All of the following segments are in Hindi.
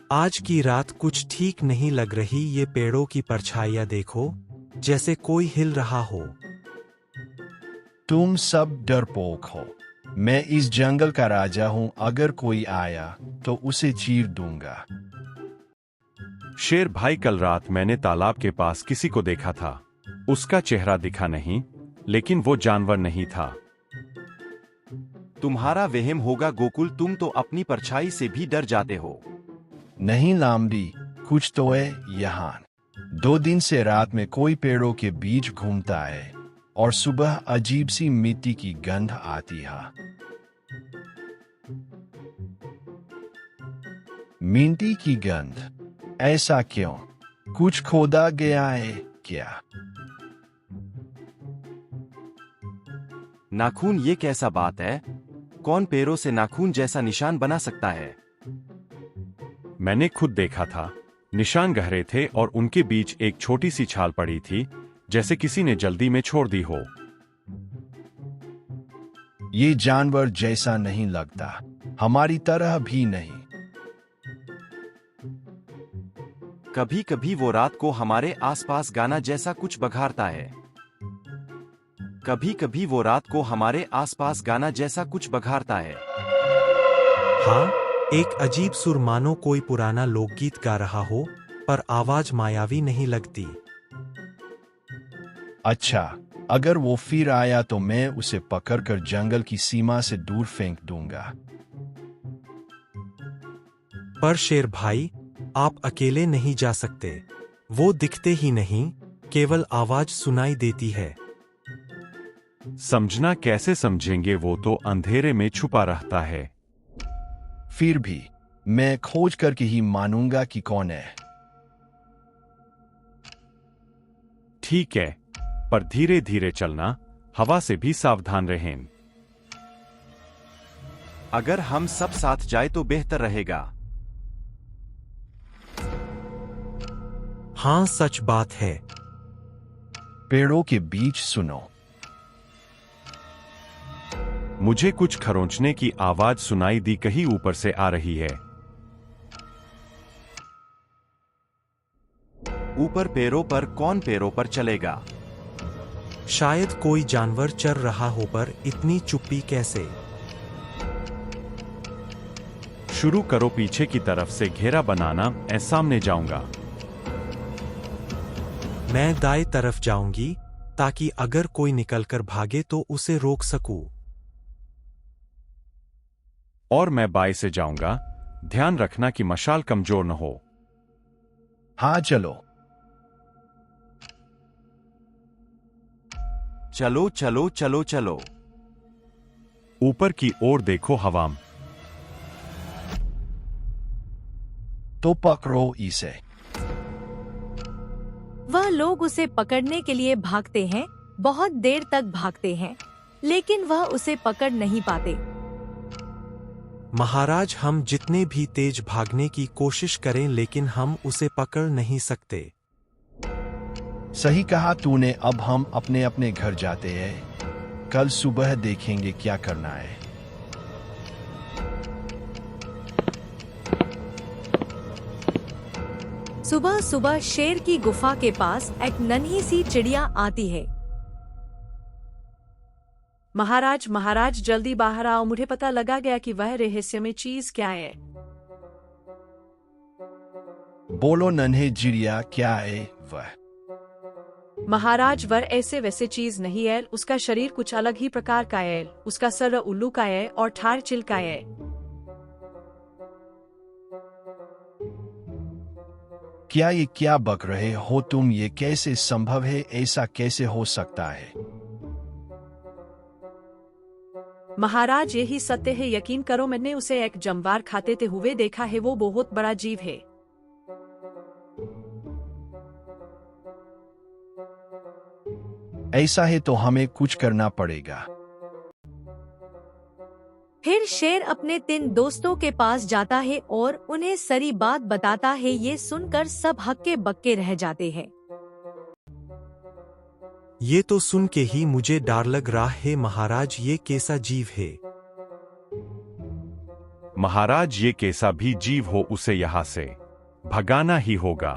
आज की रात कुछ ठीक नहीं लग रही। ये पेड़ों की परछाइयां देखो, जैसे कोई हिल रहा हो। तुम सब डरपोक हो। मैं इस जंगल का राजा हूं। अगर कोई आया तो उसे चीर दूंगा। शेर भाई, कल रात मैंने तालाब के पास किसी को देखा था। उसका चेहरा दिखा नहीं, लेकिन वो जानवर नहीं था। तुम्हारा वहम होगा गोकुल, तुम तो अपनी परछाई से भी डर जाते हो। नहीं लामड़ी, कुछ तो है यहाँ। 2 दिन से रात में कोई पेड़ों के बीच घूमता है और सुबह अजीब सी मिट्टी की गंध आती है। मिट्टी की गंध? ऐसा क्यों? कुछ खोदा गया है क्या? नाखून? ये कैसा बात है? कौन पैरों से नाखून जैसा निशान बना सकता है? मैंने खुद देखा था। निशान गहरे थे और उनके बीच एक छोटी सी छाल पड़ी थी, जैसे किसी ने जल्दी में छोड़ दी हो। ये जानवर जैसा नहीं लगता, हमारी तरह भी नहीं। कभी कभी वो रात को हमारे आसपास गाना जैसा कुछ बघारता है। कभी कभी वो रात को हमारे आसपास गाना जैसा कुछ बघारता है। हाँ, एक अजीब सुर, मानो कोई पुराना लोकगीत गा रहा हो, पर आवाज मायावी नहीं लगती। अच्छा, अगर वो फिर आया तो मैं उसे पकड़कर जंगल की सीमा से दूर फेंक दूंगा। पर शेर भाई, आप अकेले नहीं जा सकते। वो दिखते ही नहीं, केवल आवाज सुनाई देती है। समझना कैसे समझेंगे? वो तो अंधेरे में छुपा रहता है। फिर भी मैं खोज करके ही मानूंगा कि कौन है। ठीक है, पर धीरे धीरे चलना, हवा से भी सावधान रहें। अगर हम सब साथ जाए तो बेहतर रहेगा। हाँ, सच बात है। पेड़ों के बीच सुनो। मुझे कुछ खरोंचने की आवाज सुनाई दी, कहीं ऊपर से आ रही है। ऊपर पैरों पर? कौन पैरों पर चलेगा? शायद कोई जानवर चल रहा हो, पर इतनी चुप्पी कैसे? शुरू करो, पीछे की तरफ से घेरा बनाना। मैं सामने जाऊंगा। मैं दाएं तरफ जाऊंगी, ताकि अगर कोई निकलकर भागे तो उसे रोक सकूं। और मैं बाएं से जाऊंगा। ध्यान रखना कि मशाल कमजोर न हो। हाँ, चलो। चलो चलो चलो चलो। ऊपर की ओर देखो, हवा में। तो पकड़ो इसे। वह लोग उसे पकड़ने के लिए भागते हैं, बहुत देर तक भागते हैं, लेकिन वह उसे पकड़ नहीं पाते। महाराज, हम जितने भी तेज भागने की कोशिश करें, लेकिन हम उसे पकड़ नहीं सकते। सही कहा तूने। अब हम अपने अपने घर जाते हैं। कल सुबह देखेंगे क्या करना है। सुबह सुबह शेर की गुफा के पास एक नन्ही सी चिड़िया आती है। महाराज, महाराज, जल्दी बाहर आओ। मुझे पता लगा गया कि वह रहस्यमय चीज क्या है। बोलो नन्हे चिड़िया, क्या है वह? महाराज, वह ऐसे वैसे चीज नहीं है। उसका शरीर कुछ अलग ही प्रकार का है। उसका सर उल्लू का है और ठार चिल का है। क्या ये क्या बक रहे हो तुम? ये कैसे संभव है? ऐसा कैसे हो सकता है? महाराज, यही सत्य है। यकीन करो, मैंने उसे एक जमवार खाते हुए देखा है। वो बहुत बड़ा जीव है। ऐसा है तो हमें कुछ करना पड़ेगा। फिर शेर अपने 3 दोस्तों के पास जाता है और उन्हें सारी बात बताता है। ये सुनकर सब हक्के बक्के रह जाते हैं। ये तो सुन के ही मुझे डर लग रहा है महाराज। ये कैसा जीव है? महाराज, ये कैसा भी जीव हो उसे यहाँ से भगाना ही होगा।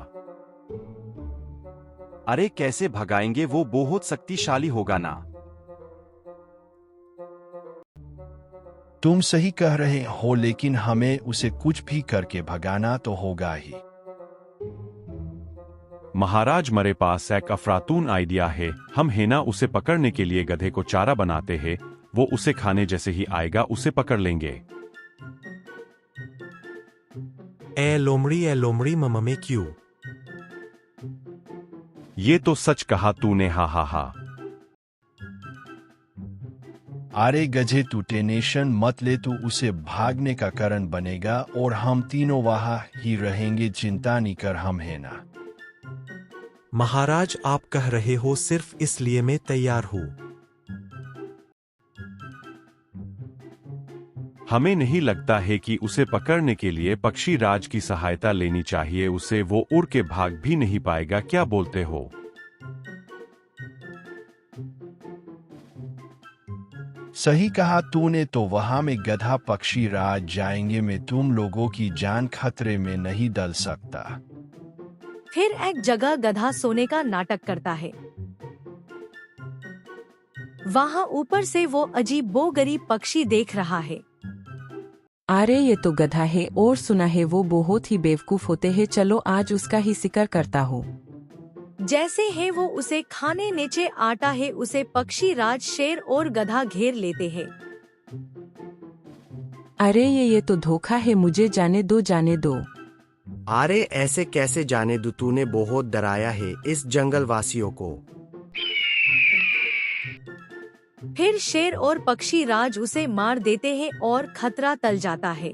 अरे कैसे भगाएंगे, वो बहुत शक्तिशाली होगा ना। तुम सही कह रहे हो, लेकिन हमें उसे कुछ भी करके भगाना तो होगा ही। महाराज, मेरे पास एक अफरातून आइडिया है। हम है ना उसे पकड़ने के लिए गधे को चारा बनाते हैं, वो उसे खाने जैसे ही आएगा उसे पकड़ लेंगे। ए लोमड़ी मम्मे क्यों? ये तो सच कहा तूने, हा हा हा। अरे गधे, तू टेंशन मत ले, तू उसे भागने का कारण बनेगा और हम तीनों वहां ही रहेंगे। चिंता नहीं कर, हम है ना। महाराज, आप कह रहे हो सिर्फ इसलिए मैं तैयार हूं। हमें नहीं लगता है कि उसे पकड़ने के लिए पक्षी राज की सहायता लेनी चाहिए उसे, वो उड़ के भाग भी नहीं पाएगा। क्या बोलते हो? सही कहा तूने, तो वहां में गधा पक्षी राज जाएंगे। मैं तुम लोगों की जान खतरे में नहीं डाल सकता। फिर एक जगह गधा सोने का नाटक करता है। वहाँ ऊपर से वो अजीब बोगरीब पक्षी देख रहा है। अरे ये तो गधा है, और सुना है वो बहुत ही बेवकूफ होते हैं। चलो आज उसका ही शिकार करता हूँ। जैसे है वो उसे खाने नीचे आता है, उसे पक्षी राज शेर और गधा घेर लेते हैं। अरे ये तो धोखा है, मुझे जाने दो, जाने दो। अरे ऐसे कैसे जाने दो, तूने बहुत डराया है इस जंगल वासियों को। फिर शेर और पक्षी राज उसे मार देते हैं और खतरा टल जाता है।